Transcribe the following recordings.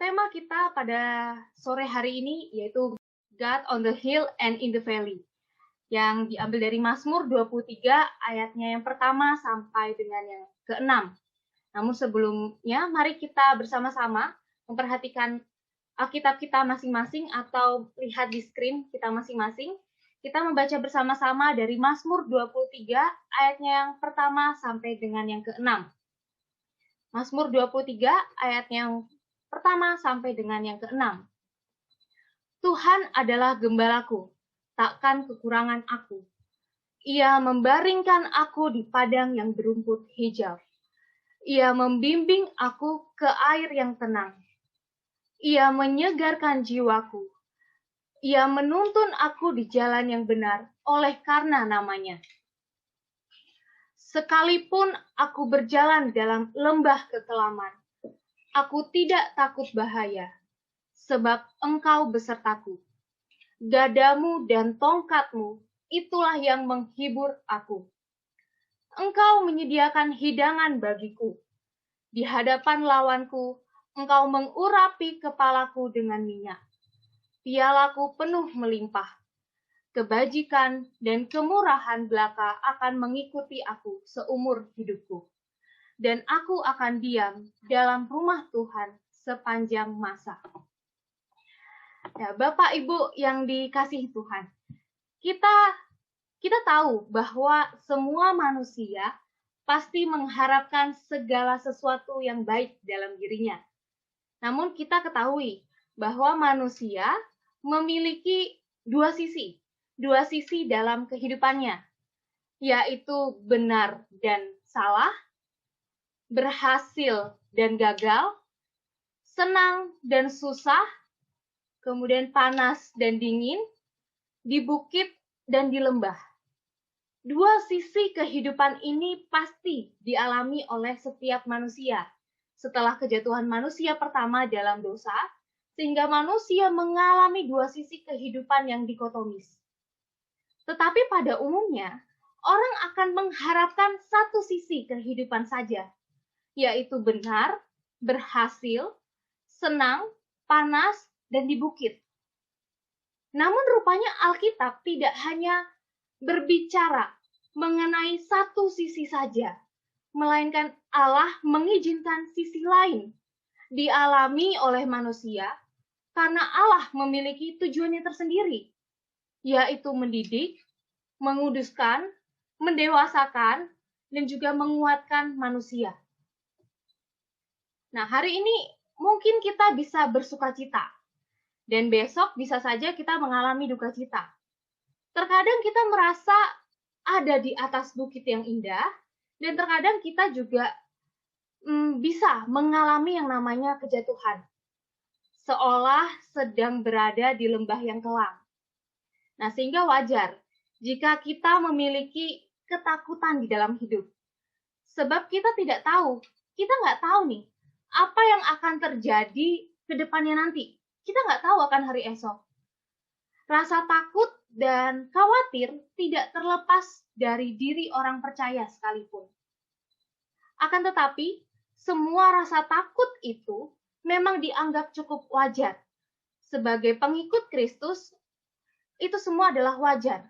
Tema kita pada sore hari ini yaitu God on the Hill and in the Valley, yang diambil dari Mazmur 23 ayatnya yang pertama sampai dengan yang ke-6. Namun sebelumnya, mari kita bersama-sama memperhatikan Alkitab kita masing-masing atau lihat di screen kita masing-masing. Kita membaca bersama-sama dari Mazmur 23 ayatnya yang pertama sampai dengan yang ke-6. Mazmur 23 ayatnya yang pertama sampai dengan yang ke-6. Tuhan adalah gembalaku, takkan kekurangan aku. Ia membaringkan aku di padang yang berumput hijau. Ia membimbing aku ke air yang tenang. Ia menyegarkan jiwaku. Ia menuntun aku di jalan yang benar oleh karena namanya. Sekalipun aku berjalan dalam lembah kekelaman, aku tidak takut bahaya, sebab Engkau besertaku. Gadamu dan tongkatmu, itulah yang menghibur aku. Engkau menyediakan hidangan bagiku. Di hadapan lawanku, Engkau mengurapi kepalaku dengan minyak. Pialaku penuh melimpah. Kebajikan dan kemurahan belaka akan mengikuti aku seumur hidupku. Dan aku akan diam dalam rumah Tuhan sepanjang masa. Ya, Bapak Ibu yang dikasihi Tuhan, kita tahu bahwa semua manusia pasti mengharapkan segala sesuatu yang baik dalam dirinya. Namun kita ketahui bahwa manusia memiliki dua sisi dalam kehidupannya, yaitu benar dan salah, berhasil dan gagal, senang dan susah, kemudian panas dan dingin, di bukit dan di lembah. Dua sisi kehidupan ini pasti dialami oleh setiap manusia setelah kejatuhan manusia pertama dalam dosa, sehingga manusia mengalami dua sisi kehidupan yang dikotomis. Tetapi pada umumnya, orang akan mengharapkan satu sisi kehidupan saja, yaitu benar, berhasil, senang, panas, dan di bukit. Namun rupanya Alkitab tidak hanya berbicara mengenai satu sisi saja, melainkan Allah mengizinkan sisi lain dialami oleh manusia karena Allah memiliki tujuannya tersendiri, yaitu mendidik, menguduskan, mendewasakan, dan juga menguatkan manusia. Nah, hari ini mungkin kita bisa bersukacita, dan besok bisa saja kita mengalami duka cita. Terkadang kita merasa ada di atas bukit yang indah, dan terkadang kita juga bisa mengalami yang namanya kejatuhan, seolah sedang berada di lembah yang kelam. Nah, sehingga wajar jika kita memiliki ketakutan di dalam hidup. Sebab kita tidak tahu, kita nggak tahu nih, apa yang akan terjadi ke depannya nanti. Kita nggak tahu akan hari esok. Rasa takut dan khawatir tidak terlepas dari diri orang percaya sekalipun. Akan tetapi, semua rasa takut itu memang dianggap cukup wajar. Sebagai pengikut Kristus, itu semua adalah wajar.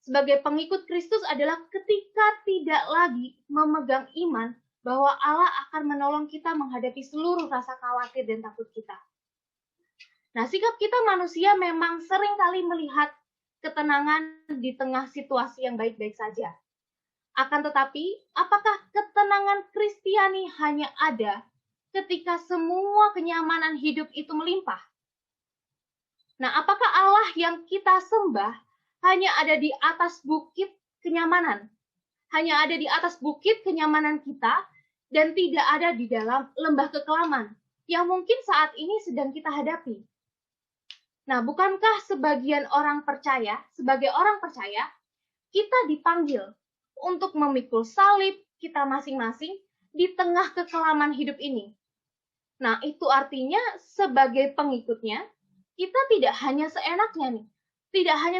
Sebagai pengikut Kristus adalah ketika tidak lagi memegang iman bahwa Allah akan menolong kita menghadapi seluruh rasa khawatir dan takut kita. Nah, sikap kita manusia memang seringkali melihat ketenangan di tengah situasi yang baik-baik saja. Akan tetapi, apakah ketenangan Kristiani hanya ada ketika semua kenyamanan hidup itu melimpah? Nah, apakah Allah yang kita sembah hanya ada di atas bukit kenyamanan? Hanya ada di atas bukit kenyamanan kita dan tidak ada di dalam lembah kekelaman yang mungkin saat ini sedang kita hadapi? Nah, bukankah sebagai orang percaya, kita dipanggil untuk memikul salib kita masing-masing di tengah kekelaman hidup ini? Nah, itu artinya sebagai pengikutnya, kita tidak hanya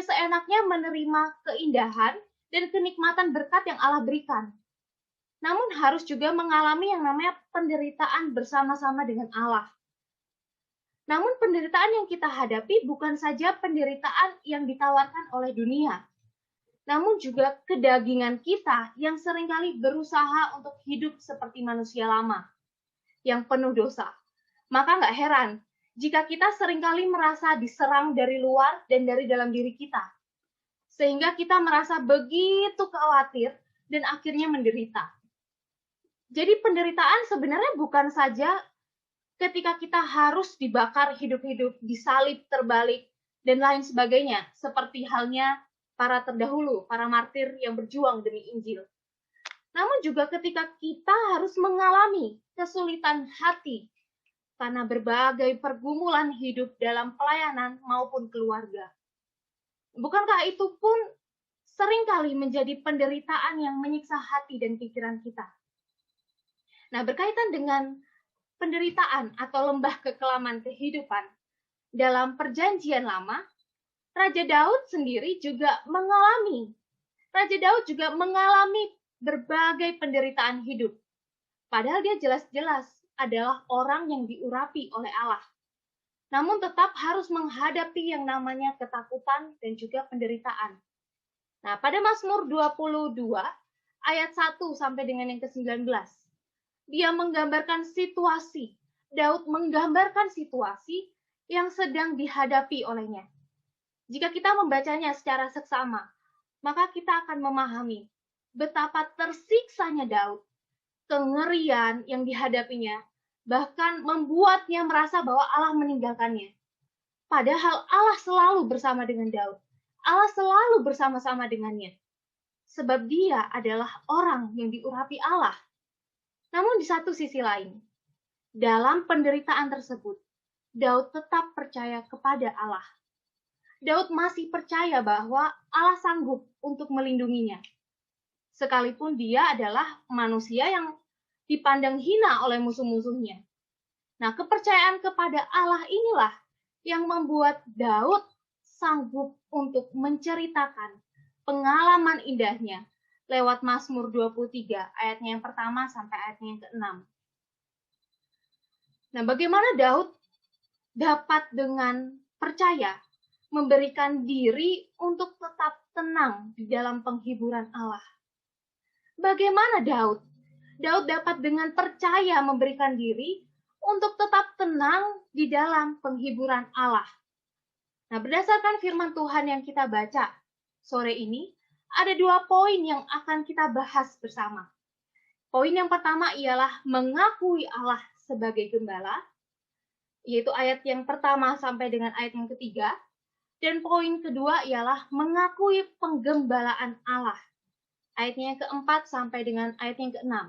seenaknya menerima keindahan dan kenikmatan berkat yang Allah berikan, namun harus juga mengalami yang namanya penderitaan bersama-sama dengan Allah. Namun penderitaan yang kita hadapi bukan saja penderitaan yang ditawarkan oleh dunia, namun juga kedagingan kita yang seringkali berusaha untuk hidup seperti manusia lama, yang penuh dosa. Maka nggak heran jika kita seringkali merasa diserang dari luar dan dari dalam diri kita, sehingga kita merasa begitu khawatir dan akhirnya menderita. Jadi penderitaan sebenarnya bukan saja ketika kita harus dibakar hidup-hidup, disalib terbalik, dan lain sebagainya, seperti halnya para terdahulu, para martir yang berjuang demi Injil. Namun juga ketika kita harus mengalami kesulitan hati karena berbagai pergumulan hidup dalam pelayanan maupun keluarga. Bukankah itu pun seringkali menjadi penderitaan yang menyiksa hati dan pikiran kita? Nah, berkaitan dengan penderitaan atau lembah kekelaman kehidupan dalam Perjanjian Lama, Raja Daud sendiri juga mengalami berbagai penderitaan hidup. Padahal dia jelas-jelas adalah orang yang diurapi oleh Allah. Namun tetap harus menghadapi yang namanya ketakutan dan juga penderitaan. Nah, pada Mazmur 22 ayat 1 sampai dengan yang ke-19, dia menggambarkan situasi, Daud menggambarkan situasi yang sedang dihadapi olehnya. Jika kita membacanya secara seksama, maka kita akan memahami betapa tersiksanya Daud, kengerian yang dihadapinya, bahkan membuatnya merasa bahwa Allah meninggalkannya. Padahal Allah selalu bersama dengan Daud. Allah selalu bersama-sama dengannya. Sebab dia adalah orang yang diurapi Allah. Namun di satu sisi lain, dalam penderitaan tersebut, Daud tetap percaya kepada Allah. Daud masih percaya bahwa Allah sanggup untuk melindunginya. Sekalipun dia adalah manusia yang dipandang hina oleh musuh-musuhnya. Nah, kepercayaan kepada Allah inilah yang membuat Daud sanggup untuk menceritakan pengalaman indahnya lewat Mazmur 23, ayatnya yang pertama sampai ayatnya yang ke-6. Nah, bagaimana Daud dapat dengan percaya memberikan diri untuk tetap tenang di dalam penghiburan Allah? Bagaimana Daud? Daud dapat dengan percaya memberikan diri untuk tetap tenang di dalam penghiburan Allah. Nah, berdasarkan firman Tuhan yang kita baca sore ini, ada 2 poin yang akan kita bahas bersama. Poin yang pertama ialah mengakui Allah sebagai gembala, yaitu ayat yang pertama sampai dengan ayat yang ketiga. Dan poin kedua ialah mengakui penggembalaan Allah, ayatnya yang keempat sampai dengan ayat yang keenam.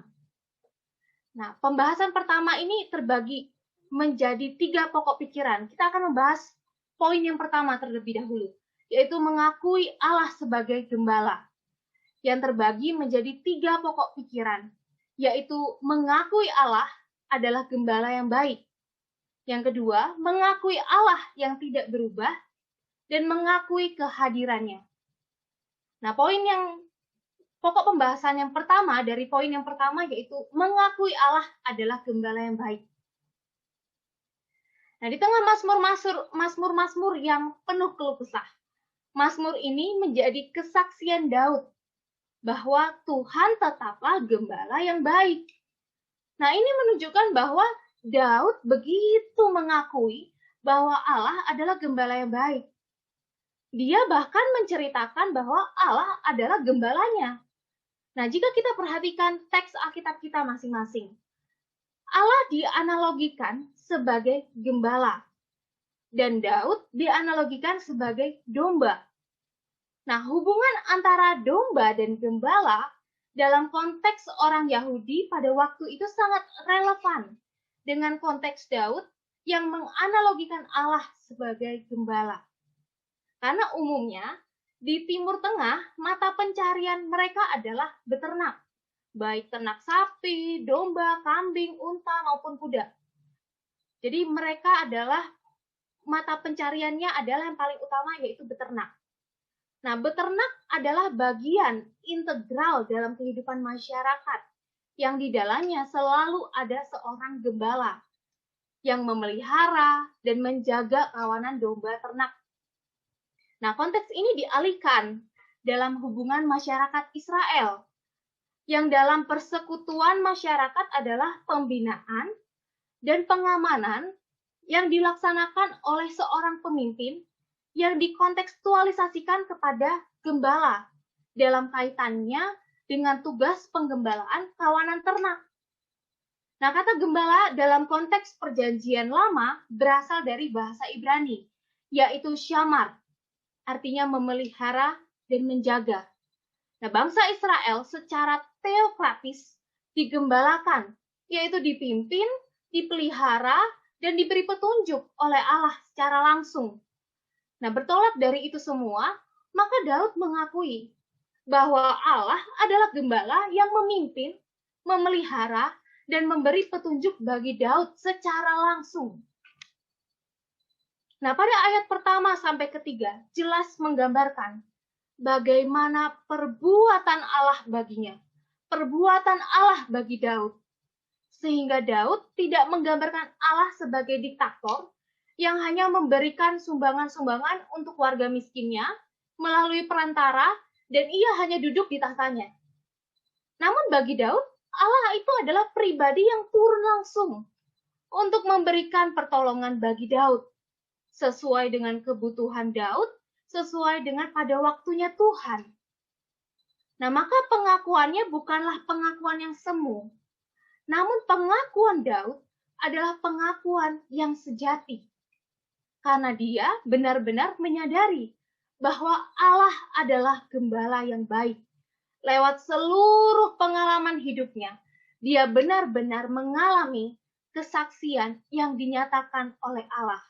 Nah, pembahasan pertama ini terbagi menjadi 3 pokok pikiran. Kita akan membahas poin yang pertama terlebih dahulu, yaitu mengakui Allah sebagai gembala, yang terbagi menjadi 3 pokok pikiran, yaitu mengakui Allah adalah gembala yang baik. Yang kedua, mengakui Allah yang tidak berubah, dan mengakui kehadirannya. Nah, pokok pembahasan yang pertama dari poin yang pertama yaitu mengakui Allah adalah gembala yang baik. Nah, di tengah Mazmur yang penuh keluh kesah, Mazmur ini menjadi kesaksian Daud bahwa Tuhan tetaplah gembala yang baik. Nah, ini menunjukkan bahwa Daud begitu mengakui bahwa Allah adalah gembala yang baik. Dia bahkan menceritakan bahwa Allah adalah gembalanya. Nah, jika kita perhatikan teks Alkitab kita masing-masing, Allah dianalogikan sebagai gembala, dan Daud dianalogikan sebagai domba. Nah, hubungan antara domba dan gembala dalam konteks orang Yahudi pada waktu itu sangat relevan dengan konteks Daud yang menganalogikan Allah sebagai gembala. Karena umumnya di Timur Tengah mata pencarian mereka adalah beternak, baik ternak sapi, domba, kambing, unta maupun kuda. Jadi mereka adalah mata pencariannya adalah yang paling utama yaitu beternak. Nah, beternak adalah bagian integral dalam kehidupan masyarakat yang di dalamnya selalu ada seorang gembala. yang memelihara dan menjaga kawanan domba ternak. Nah, konteks ini dialihkan dalam hubungan masyarakat Israel, yang dalam persekutuan masyarakat adalah pembinaan dan pengamanan yang dilaksanakan oleh seorang pemimpin yang dikontekstualisasikan kepada gembala dalam kaitannya dengan tugas penggembalaan kawanan ternak. Nah, kata gembala dalam konteks perjanjian lama berasal dari bahasa Ibrani, yaitu syamar, artinya memelihara dan menjaga. Nah, bangsa Israel secara teokratis digembalakan, yaitu dipimpin, dipelihara, dan diberi petunjuk oleh Allah secara langsung. Nah, bertolak dari itu semua, maka Daud mengakui bahwa Allah adalah gembala yang memimpin, memelihara, dan memberi petunjuk bagi Daud secara langsung. Nah, pada ayat pertama sampai ketiga jelas menggambarkan bagaimana perbuatan Allah baginya, perbuatan Allah bagi Daud. Sehingga Daud tidak menggambarkan Allah sebagai diktator yang hanya memberikan sumbangan-sumbangan untuk warga miskinnya melalui perantara dan ia hanya duduk di tahtanya. Namun bagi Daud, Allah itu adalah pribadi yang turun langsung untuk memberikan pertolongan bagi Daud sesuai dengan kebutuhan Daud, sesuai dengan pada waktunya Tuhan. Nah, maka pengakuannya bukanlah pengakuan yang semu, namun pengakuan Daud adalah pengakuan yang sejati. Karena dia benar-benar menyadari bahwa Allah adalah gembala yang baik. Lewat seluruh pengalaman hidupnya, dia benar-benar mengalami kesaksian yang dinyatakan oleh Allah.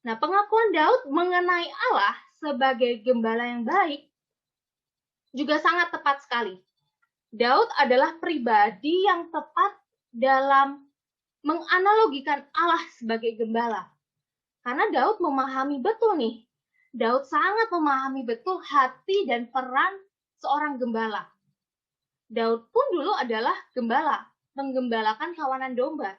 Nah, pengakuan Daud mengenai Allah sebagai gembala yang baik juga sangat tepat sekali. Daud adalah pribadi yang tepat dalam menganalogikan Allah sebagai gembala. Karena Daud memahami betul nih, Daud sangat memahami betul hati dan peran seorang gembala. Daud pun dulu adalah gembala, menggembalakan kawanan domba.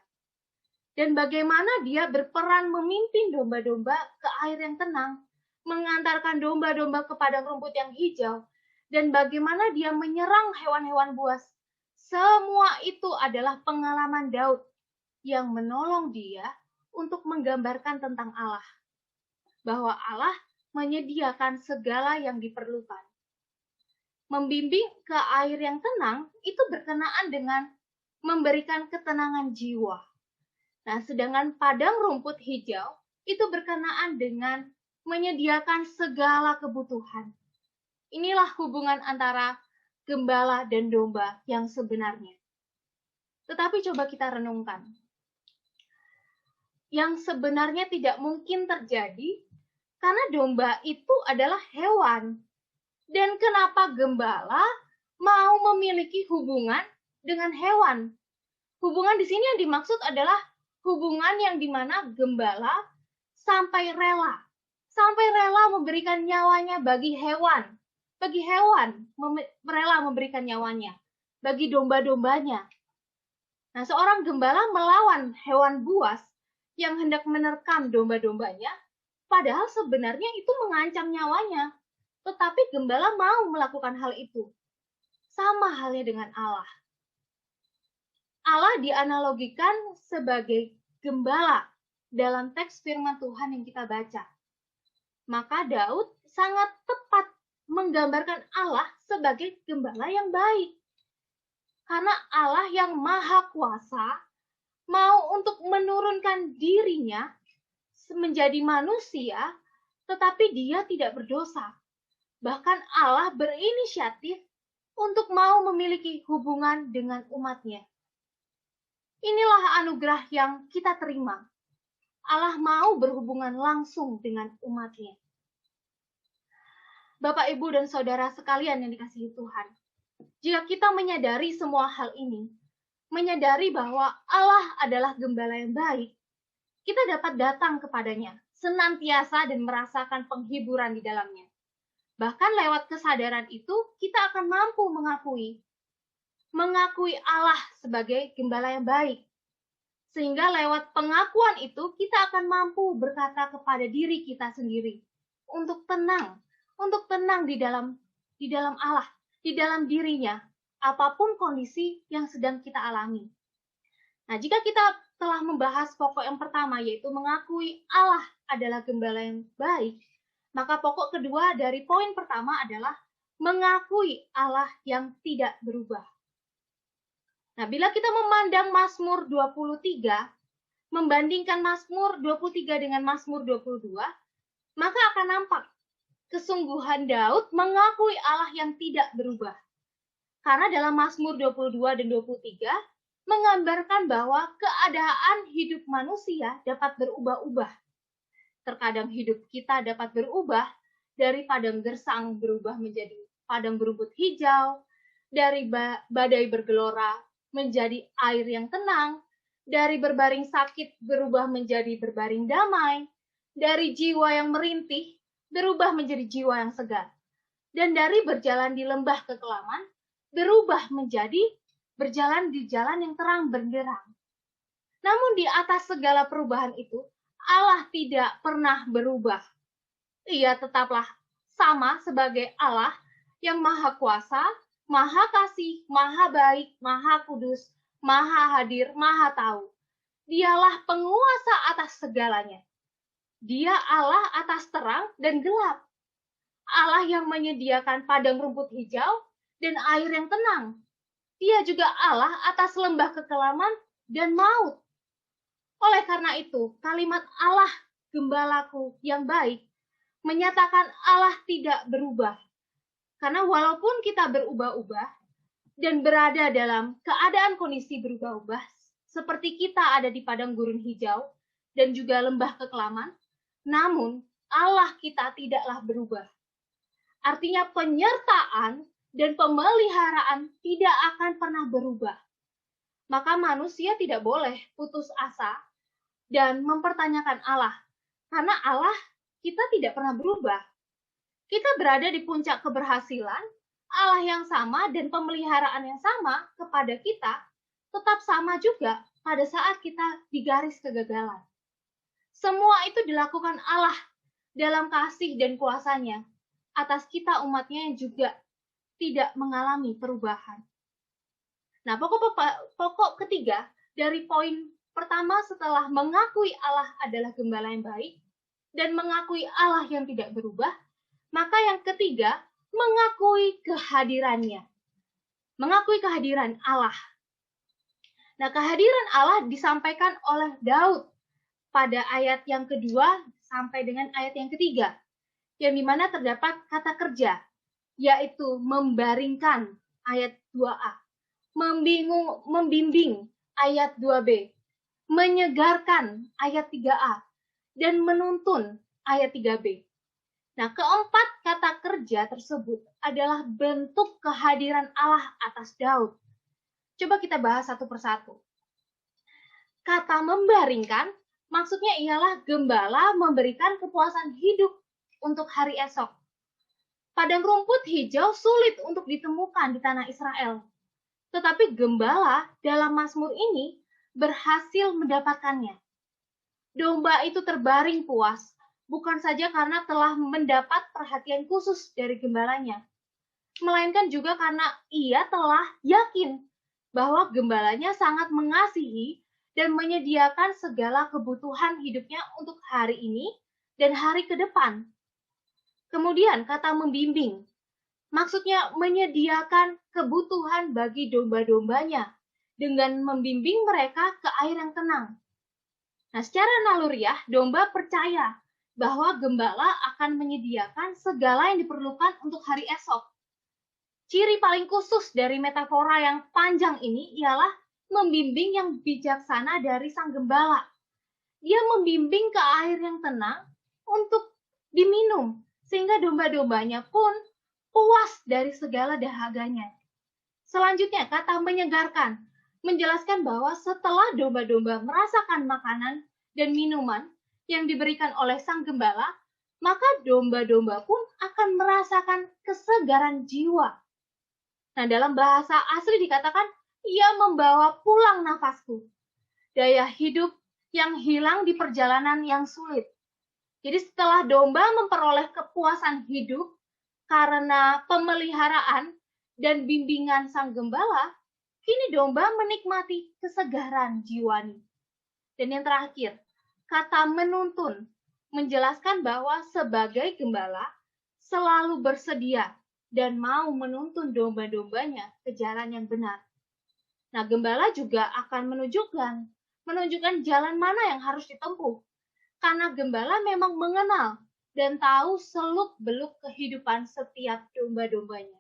Dan bagaimana dia berperan memimpin domba-domba ke air yang tenang, mengantarkan domba-domba ke padang rumput yang hijau, dan bagaimana dia menyerang hewan-hewan buas. Semua itu adalah pengalaman Daud yang menolong dia untuk menggambarkan tentang Allah. Bahwa Allah menyediakan segala yang diperlukan. Membimbing ke air yang tenang itu berkenaan dengan memberikan ketenangan jiwa. Nah, sedangkan padang rumput hijau itu berkenaan dengan menyediakan segala kebutuhan. Inilah hubungan antara gembala dan domba yang sebenarnya. Tetapi coba kita renungkan. Yang sebenarnya tidak mungkin terjadi karena domba itu adalah hewan. Dan kenapa gembala mau memiliki hubungan dengan hewan? Hubungan di sini yang dimaksud adalah hubungan yang dimana gembala sampai rela memberikan nyawanya bagi hewan. Bagi hewan, rela memberikan nyawanya. Bagi domba-dombanya. Nah, seorang gembala melawan hewan buas yang hendak menerkam domba-dombanya, padahal sebenarnya itu mengancam nyawanya. Tetapi gembala mau melakukan hal itu. Sama halnya dengan Allah. Allah dianalogikan sebagai gembala dalam teks firman Tuhan yang kita baca. Maka Daud sangat tepat menggambarkan Allah sebagai gembala yang baik. Karena Allah yang maha kuasa mau untuk menurunkan dirinya menjadi manusia, tetapi dia tidak berdosa. Bahkan Allah berinisiatif untuk mau memiliki hubungan dengan umatnya. Inilah anugerah yang kita terima. Allah mau berhubungan langsung dengan umatnya. Bapak, Ibu, dan Saudara sekalian yang dikasihi Tuhan, jika kita menyadari semua hal ini, menyadari bahwa Allah adalah gembala yang baik, kita dapat datang kepadanya, senantiasa dan merasakan penghiburan di dalamnya. Bahkan lewat kesadaran itu, kita akan mampu mengakui Allah sebagai gembala yang baik. Sehingga lewat pengakuan itu kita akan mampu berkata kepada diri kita sendiri untuk tenang di dalam Allah, di dalam dirinya, apapun kondisi yang sedang kita alami. Nah, jika kita telah membahas pokok yang pertama, yaitu mengakui Allah adalah gembala yang baik, maka pokok kedua dari poin pertama adalah mengakui Allah yang tidak berubah. Nah, bila kita memandang Mazmur 23, membandingkan Mazmur 23 dengan Mazmur 22, maka akan nampak kesungguhan Daud mengakui Allah yang tidak berubah. Karena dalam Mazmur 22 dan 23 menggambarkan bahwa keadaan hidup manusia dapat berubah-ubah. Terkadang hidup kita dapat berubah dari padang gersang berubah menjadi padang berumput hijau, dari badai bergelora menjadi air yang tenang, dari berbaring sakit berubah menjadi berbaring damai, dari jiwa yang merintih berubah menjadi jiwa yang segar, dan dari berjalan di lembah kekelaman berubah menjadi berjalan di jalan yang terang benderang. Namun di atas segala perubahan itu, Allah tidak pernah berubah. Ia tetaplah sama sebagai Allah yang maha kuasa, maha kasih, maha baik, maha kudus, maha hadir, maha tahu. Dialah penguasa atas segalanya. Dia Allah atas terang dan gelap. Allah yang menyediakan padang rumput hijau dan air yang tenang. Dia juga Allah atas lembah kekelaman dan maut. Oleh karena itu, kalimat Allah gembalaku yang baik menyatakan Allah tidak berubah. Karena walaupun kita berubah-ubah dan berada dalam keadaan kondisi berubah-ubah, seperti kita ada di padang gurun hijau dan juga lembah kekelaman, namun Allah kita tidaklah berubah. Artinya penyertaan dan pemeliharaan tidak akan pernah berubah. Maka manusia tidak boleh putus asa dan mempertanyakan Allah. Karena Allah kita tidak pernah berubah. Kita berada di puncak keberhasilan, Allah yang sama dan pemeliharaan yang sama kepada kita tetap sama juga pada saat kita di garis kegagalan. Semua itu dilakukan Allah dalam kasih dan kuasa-Nya atas kita umat-Nya yang juga tidak mengalami perubahan. Nah, pokok ketiga dari poin pertama setelah mengakui Allah adalah gembala yang baik dan mengakui Allah yang tidak berubah, maka yang ketiga, mengakui kehadirannya. Mengakui kehadiran Allah. Nah, kehadiran Allah disampaikan oleh Daud pada ayat yang kedua sampai dengan ayat yang ketiga, yang dimana terdapat kata kerja, yaitu membaringkan ayat 2a, membimbing ayat 2b, menyegarkan ayat 3a, dan menuntun ayat 3b. Nah, keempat kata kerja tersebut adalah bentuk kehadiran Allah atas Daud. Coba kita bahas satu persatu. Kata membaringkan, maksudnya ialah gembala memberikan kepuasan hidup untuk hari esok. Padang rumput hijau sulit untuk ditemukan di tanah Israel. Tetapi gembala dalam Mazmur ini berhasil mendapatkannya. Domba itu terbaring puas, bukan saja karena telah mendapat perhatian khusus dari gembalanya, melainkan juga karena ia telah yakin bahwa gembalanya sangat mengasihi dan menyediakan segala kebutuhan hidupnya untuk hari ini dan hari ke depan. Kemudian kata membimbing, maksudnya menyediakan kebutuhan bagi domba-dombanya dengan membimbing mereka ke air yang tenang. Nah, secara naluriah, domba percaya bahwa gembala akan menyediakan segala yang diperlukan untuk hari esok. Ciri paling khusus dari metafora yang panjang ini ialah membimbing yang bijaksana dari sang gembala. Dia membimbing ke air yang tenang untuk diminum, sehingga domba-dombanya pun puas dari segala dahaganya. Selanjutnya, kata menyegarkan, menjelaskan bahwa setelah domba-domba merasakan makanan dan minuman yang diberikan oleh sang gembala, maka domba-domba pun akan merasakan kesegaran jiwa. Nah, dalam bahasa asli dikatakan, ia membawa pulang nafasku. daya hidup yang hilang di perjalanan yang sulit. Jadi setelah domba memperoleh kepuasan hidup karena pemeliharaan dan bimbingan sang gembala, kini domba menikmati kesegaran jiwanya. Dan yang terakhir, kata menuntun menjelaskan bahwa sebagai gembala selalu bersedia dan mau menuntun domba-dombanya ke jalan yang benar. Nah, gembala juga akan menunjukkan jalan mana yang harus ditempuh. Karena gembala memang mengenal dan tahu seluk-beluk kehidupan setiap domba-dombanya.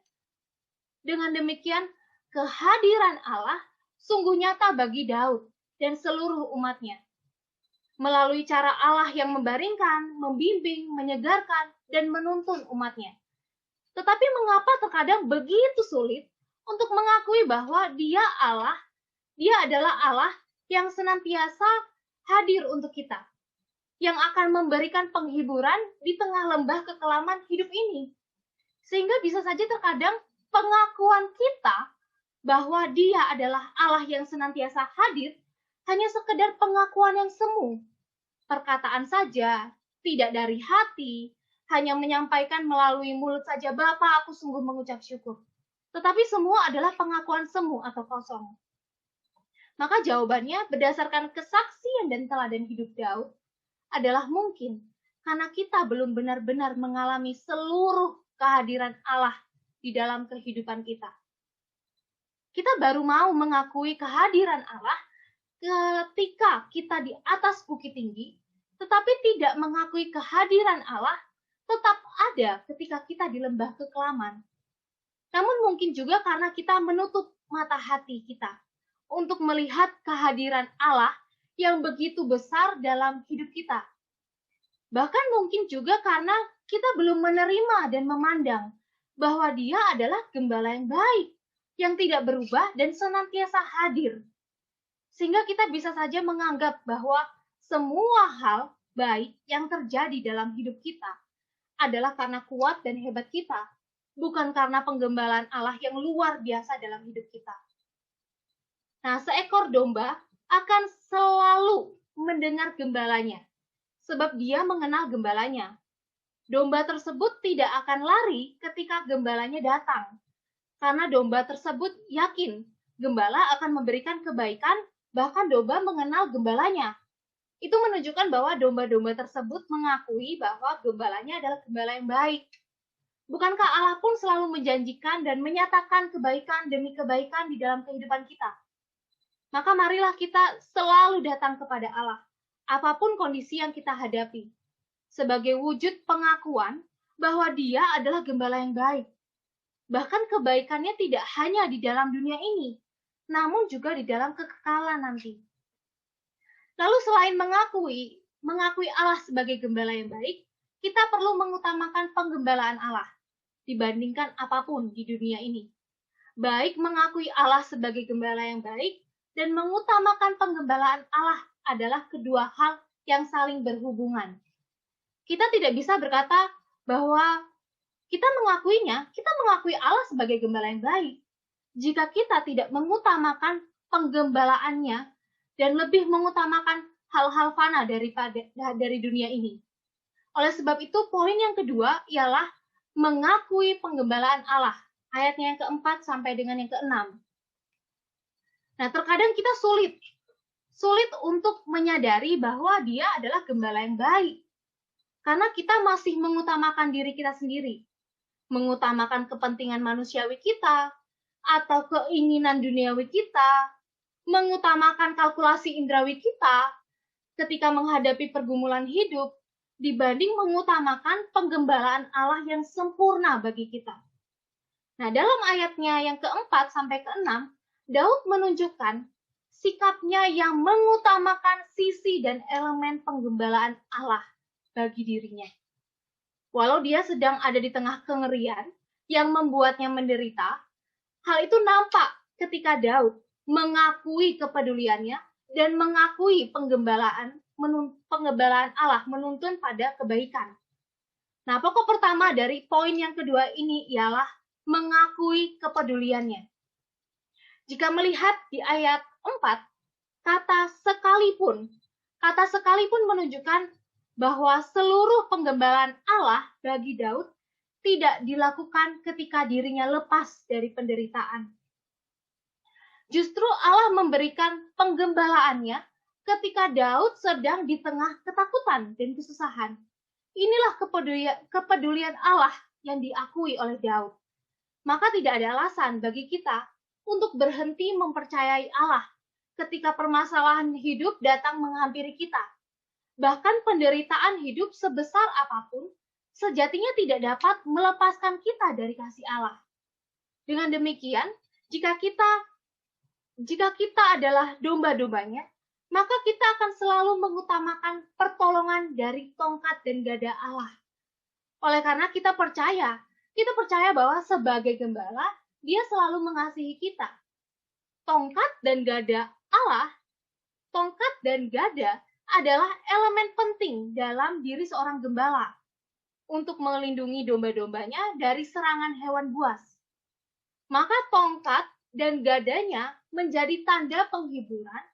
Dengan demikian, kehadiran Allah sungguh nyata bagi Daud dan seluruh umatnya. Melalui cara Allah yang membaringkan, membimbing, menyegarkan, dan menuntun umatnya. Tetapi mengapa terkadang begitu sulit untuk mengakui bahwa Dia adalah Allah yang senantiasa hadir untuk kita, yang akan memberikan penghiburan di tengah lembah kekelaman hidup ini. Sehingga bisa saja terkadang pengakuan kita bahwa Dia adalah Allah yang senantiasa hadir hanya sekedar pengakuan yang semu. Perkataan saja, tidak dari hati, hanya menyampaikan melalui mulut saja, Bapa, aku sungguh mengucap syukur. Tetapi semua adalah pengakuan semu atau kosong. Maka jawabannya berdasarkan kesaksian dan teladan hidup Daud adalah mungkin karena kita belum benar-benar mengalami seluruh kehadiran Allah di dalam kehidupan kita. Kita baru mau mengakui kehadiran Allah ketika kita di atas bukit tinggi, tetapi tidak mengakui kehadiran Allah tetap ada ketika kita di lembah kekelaman. Namun mungkin juga karena kita menutup mata hati kita untuk melihat kehadiran Allah yang begitu besar dalam hidup kita. Bahkan mungkin juga karena kita belum menerima dan memandang bahwa Dia adalah gembala yang baik, yang tidak berubah dan senantiasa hadir. Sehingga kita bisa saja menganggap bahwa semua hal baik yang terjadi dalam hidup kita adalah karena kuat dan hebat kita, bukan karena penggembalaan Allah yang luar biasa dalam hidup kita. Nah, seekor domba akan selalu mendengar gembalanya, sebab dia mengenal gembalanya. Domba tersebut tidak akan lari ketika gembalanya datang, karena domba tersebut yakin gembala akan memberikan kebaikan, bahkan domba mengenal gembalanya. Itu menunjukkan bahwa domba-domba tersebut mengakui bahwa gembalanya adalah gembala yang baik. Bukankah Allah pun selalu menjanjikan dan menyatakan kebaikan demi kebaikan di dalam kehidupan kita? Maka marilah kita selalu datang kepada Allah, apapun kondisi yang kita hadapi, sebagai wujud pengakuan bahwa Dia adalah gembala yang baik. Bahkan kebaikannya tidak hanya di dalam dunia ini, namun juga di dalam kekekalan nanti. Lalu selain mengakui Allah sebagai gembala yang baik, kita perlu mengutamakan penggembalaan Allah dibandingkan apapun di dunia ini. Baik mengakui Allah sebagai gembala yang baik dan mengutamakan penggembalaan Allah adalah kedua hal yang saling berhubungan. Kita tidak bisa berkata bahwa kita mengakui Allah sebagai gembala yang baik, jika kita tidak mengutamakan penggembalaannya dan lebih mengutamakan hal-hal fana dari dunia ini. Oleh sebab itu, poin yang kedua ialah mengakui penggembalaan Allah. Ayatnya yang keempat sampai dengan yang keenam. Nah, terkadang kita sulit untuk menyadari bahwa Dia adalah gembala yang baik. Karena kita masih mengutamakan diri kita sendiri. Mengutamakan kepentingan manusiawi kita, atau keinginan duniawi kita, mengutamakan kalkulasi indrawi kita ketika menghadapi pergumulan hidup, dibanding mengutamakan penggembalaan Allah yang sempurna bagi kita. Nah, dalam ayatnya yang keempat sampai keenam, Daud menunjukkan sikapnya yang mengutamakan sisi dan elemen penggembalaan Allah bagi dirinya. Walau dia sedang ada di tengah kengerian yang membuatnya menderita, hal itu nampak ketika Daud mengakui kepeduliannya dan mengakui penggembalaan Allah menuntun pada kebaikan. Nah, pokok pertama dari poin yang kedua ini ialah mengakui kepeduliannya. Jika melihat di ayat 4, Kata sekalipun. Kata sekalipun menunjukkan bahwa seluruh penggembalaan Allah bagi Daud tidak dilakukan ketika dirinya lepas dari penderitaan. Justru Allah memberikan penggembalaannya ketika Daud sedang di tengah ketakutan dan kesusahan. Inilah kepedulian Allah yang diakui oleh Daud. Maka tidak ada alasan bagi kita untuk berhenti mempercayai Allah ketika permasalahan hidup datang menghampiri kita. Bahkan penderitaan hidup sebesar apapun, sejatinya tidak dapat melepaskan kita dari kasih Allah. Dengan demikian, jika kita adalah domba-dombanya, maka kita akan selalu mengutamakan pertolongan dari tongkat dan gada Allah. Oleh karena kita percaya bahwa sebagai gembala, Dia selalu mengasihi kita. Tongkat dan gada Allah, tongkat dan gada adalah elemen penting dalam diri seorang gembala untuk melindungi domba-dombanya dari serangan hewan buas. Maka tongkat dan gadanya menjadi tanda penghiburan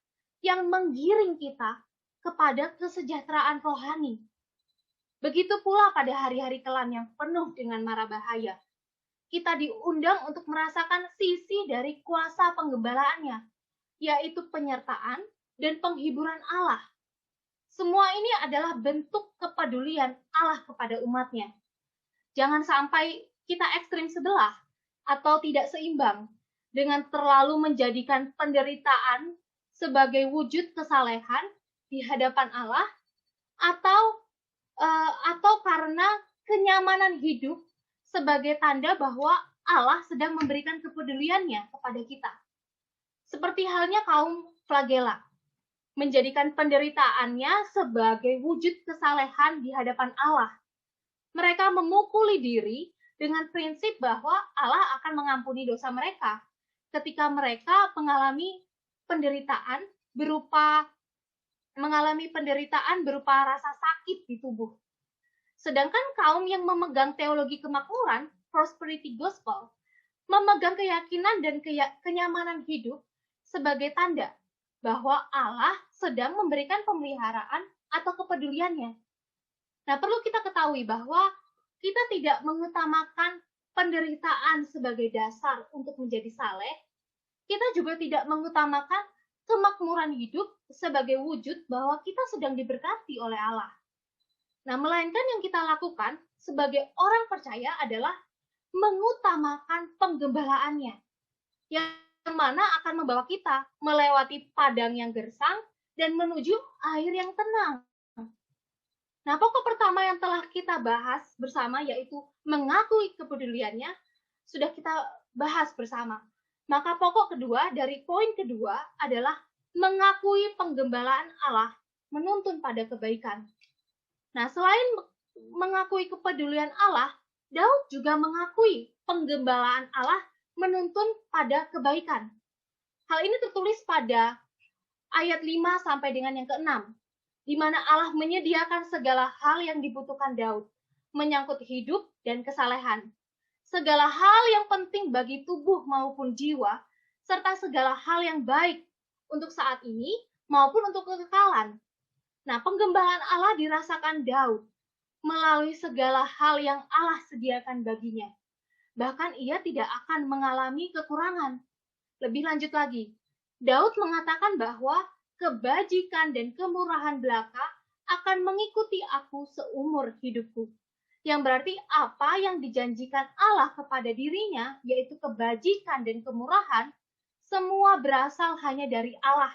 yang menggiring kita kepada kesejahteraan rohani. Begitu pula pada hari-hari kelam yang penuh dengan mara bahaya. Kita diundang untuk merasakan sisi dari kuasa penggembalaannya, yaitu penyertaan dan penghiburan Allah. Semua ini adalah bentuk kepedulian Allah kepada umatnya. Jangan sampai kita ekstrim sebelah atau tidak seimbang dengan terlalu menjadikan penderitaan sebagai wujud kesalehan di hadapan Allah atau karena kenyamanan hidup sebagai tanda bahwa Allah sedang memberikan kepeduliannya kepada kita. Seperti halnya kaum flagela, menjadikan penderitaannya sebagai wujud kesalehan di hadapan Allah. Mereka memukuli diri dengan prinsip bahwa Allah akan mengampuni dosa mereka ketika mereka mengalami penderitaan berupa rasa sakit di tubuh. Sedangkan kaum yang memegang teologi kemakmuran, prosperity gospel, memegang keyakinan dan kenyamanan hidup sebagai tanda bahwa Allah sedang memberikan pemeliharaan atau kepeduliannya. Nah, perlu kita ketahui bahwa kita tidak mengutamakan penderitaan sebagai dasar untuk menjadi saleh. Kita juga tidak mengutamakan kemakmuran hidup sebagai wujud bahwa kita sedang diberkati oleh Allah. Nah, melainkan yang kita lakukan sebagai orang percaya adalah mengutamakan penggembalaannya, yang mana akan membawa kita melewati padang yang gersang dan menuju air yang tenang. Nah, pokok pertama yang telah kita bahas bersama yaitu mengakui kepeduliannya, sudah kita bahas bersama. Maka pokok kedua dari poin kedua adalah mengakui penggembalaan Allah menuntun pada kebaikan. Nah, selain mengakui kepedulian Allah, Daud juga mengakui penggembalaan Allah menuntun pada kebaikan. Hal ini tertulis pada ayat 5 sampai dengan yang ke-6, di mana Allah menyediakan segala hal yang dibutuhkan Daud, menyangkut hidup dan kesalehan. Segala hal yang penting bagi tubuh maupun jiwa, serta segala hal yang baik untuk saat ini maupun untuk kekekalan. Nah, penggembalaan Allah dirasakan Daud melalui segala hal yang Allah sediakan baginya. Bahkan ia tidak akan mengalami kekurangan. Lebih lanjut lagi, Daud mengatakan bahwa kebajikan dan kemurahan belaka akan mengikuti aku seumur hidupku. Yang berarti apa yang dijanjikan Allah kepada dirinya, yaitu kebajikan dan kemurahan, semua berasal hanya dari Allah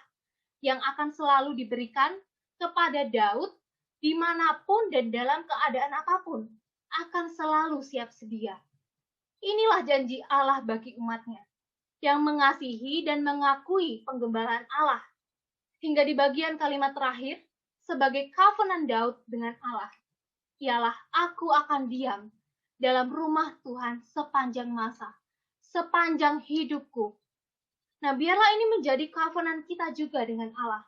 yang akan selalu diberikan kepada Daud dimanapun dan dalam keadaan apapun, akan selalu siap sedia. Inilah janji Allah bagi umatnya, yang mengasihi dan mengakui penggembalaan Allah. Hingga di bagian kalimat terakhir, sebagai covenant Daud dengan Allah, ialah aku akan diam dalam rumah Tuhan sepanjang masa, sepanjang hidupku. Nah, biarlah ini menjadi covenant kita juga dengan Allah,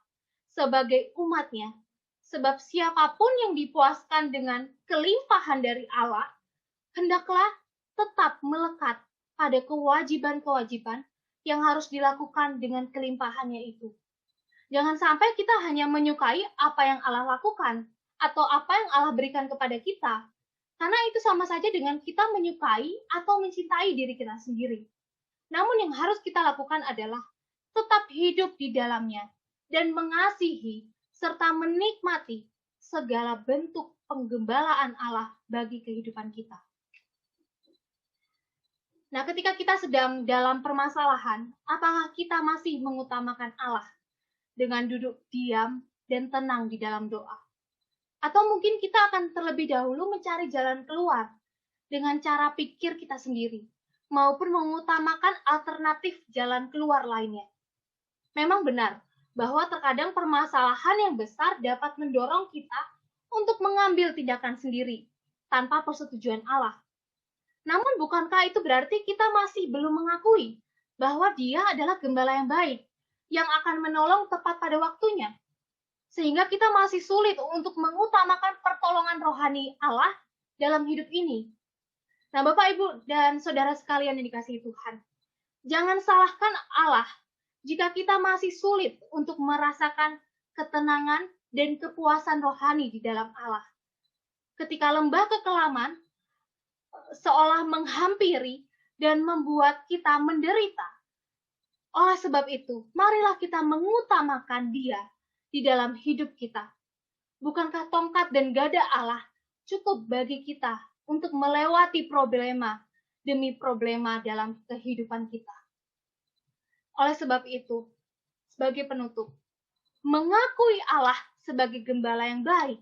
sebagai umatnya, sebab siapapun yang dipuaskan dengan kelimpahan dari Allah, hendaklah tetap melekat pada kewajiban-kewajiban yang harus dilakukan dengan kelimpahannya itu. Jangan sampai kita hanya menyukai apa yang Allah lakukan atau apa yang Allah berikan kepada kita. Karena itu sama saja dengan kita menyukai atau mencintai diri kita sendiri. Namun yang harus kita lakukan adalah tetap hidup di dalamnya dan mengasihi serta menikmati segala bentuk penggembalaan Allah bagi kehidupan kita. Nah, ketika kita sedang dalam permasalahan, apakah kita masih mengutamakan Allah dengan duduk diam dan tenang di dalam doa? Atau mungkin kita akan terlebih dahulu mencari jalan keluar dengan cara pikir kita sendiri, maupun mengutamakan alternatif jalan keluar lainnya. Memang benar bahwa terkadang permasalahan yang besar dapat mendorong kita untuk mengambil tindakan sendiri tanpa persetujuan Allah. Namun bukankah itu berarti kita masih belum mengakui bahwa Dia adalah gembala yang baik, yang akan menolong tepat pada waktunya? Sehingga kita masih sulit untuk mengutamakan pertolongan rohani Allah dalam hidup ini. Nah, Bapak, Ibu, dan Saudara sekalian yang dikasihi Tuhan, jangan salahkan Allah jika kita masih sulit untuk merasakan ketenangan dan kepuasan rohani di dalam Allah. Ketika lembah kekelaman seolah menghampiri dan membuat kita menderita. Oleh sebab itu, marilah kita mengutamakan Dia di dalam hidup kita. Bukankah tongkat dan gada Allah cukup bagi kita untuk melewati problema demi problema dalam kehidupan kita? Oleh sebab itu, sebagai penutup, mengakui Allah sebagai gembala yang baik,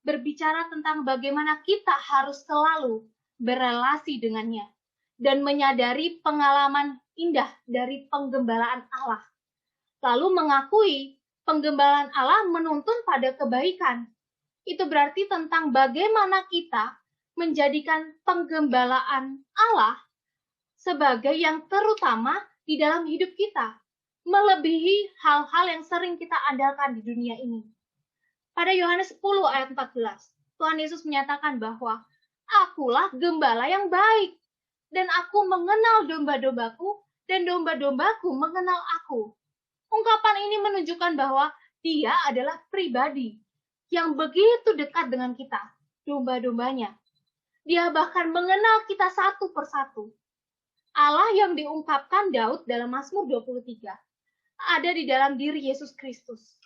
berbicara tentang bagaimana kita harus selalu berelasi dengannya, dan menyadari pengalaman indah dari penggembalaan Allah. Lalu mengakui penggembalaan Allah menuntun pada kebaikan. Itu berarti tentang bagaimana kita menjadikan penggembalaan Allah sebagai yang terutama di dalam hidup kita, melebihi hal-hal yang sering kita andalkan di dunia ini. Pada Yohanes 10 ayat 14, Tuhan Yesus menyatakan bahwa Akulah gembala yang baik, dan aku mengenal domba-dombaku, dan domba-dombaku mengenal aku. Ungkapan ini menunjukkan bahwa Dia adalah pribadi yang begitu dekat dengan kita, domba-dombanya. Dia bahkan mengenal kita satu persatu. Allah yang diungkapkan Daud dalam Mazmur 23 ada di dalam diri Yesus Kristus.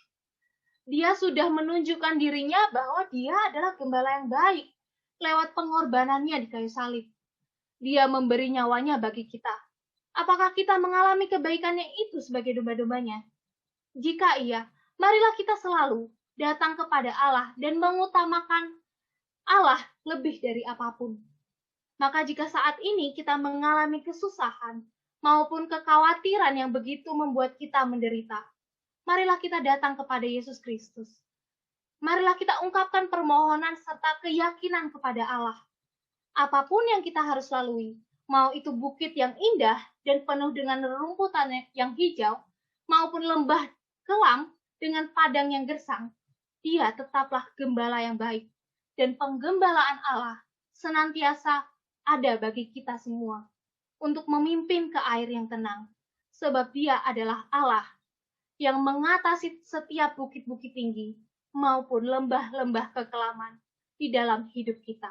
Dia sudah menunjukkan dirinya bahwa Dia adalah gembala yang baik lewat pengorbanannya di kayu salib. Dia memberi nyawanya bagi kita. Apakah kita mengalami kebaikannya itu sebagai domba-dombanya? Jika iya, marilah kita selalu datang kepada Allah dan mengutamakan Allah lebih dari apapun. Maka jika saat ini kita mengalami kesusahan maupun kekhawatiran yang begitu membuat kita menderita, marilah kita datang kepada Yesus Kristus. Marilah kita ungkapkan permohonan serta keyakinan kepada Allah. Apapun yang kita harus lalui, mau itu bukit yang indah dan penuh dengan rerumputan yang hijau, maupun lembah kelam dengan padang yang gersang, Dia tetaplah gembala yang baik, dan penggembalaan Allah senantiasa ada bagi kita semua untuk memimpin ke air yang tenang, sebab Dia adalah Allah yang mengatasi setiap bukit-bukit tinggi maupun lembah-lembah kekelaman di dalam hidup kita.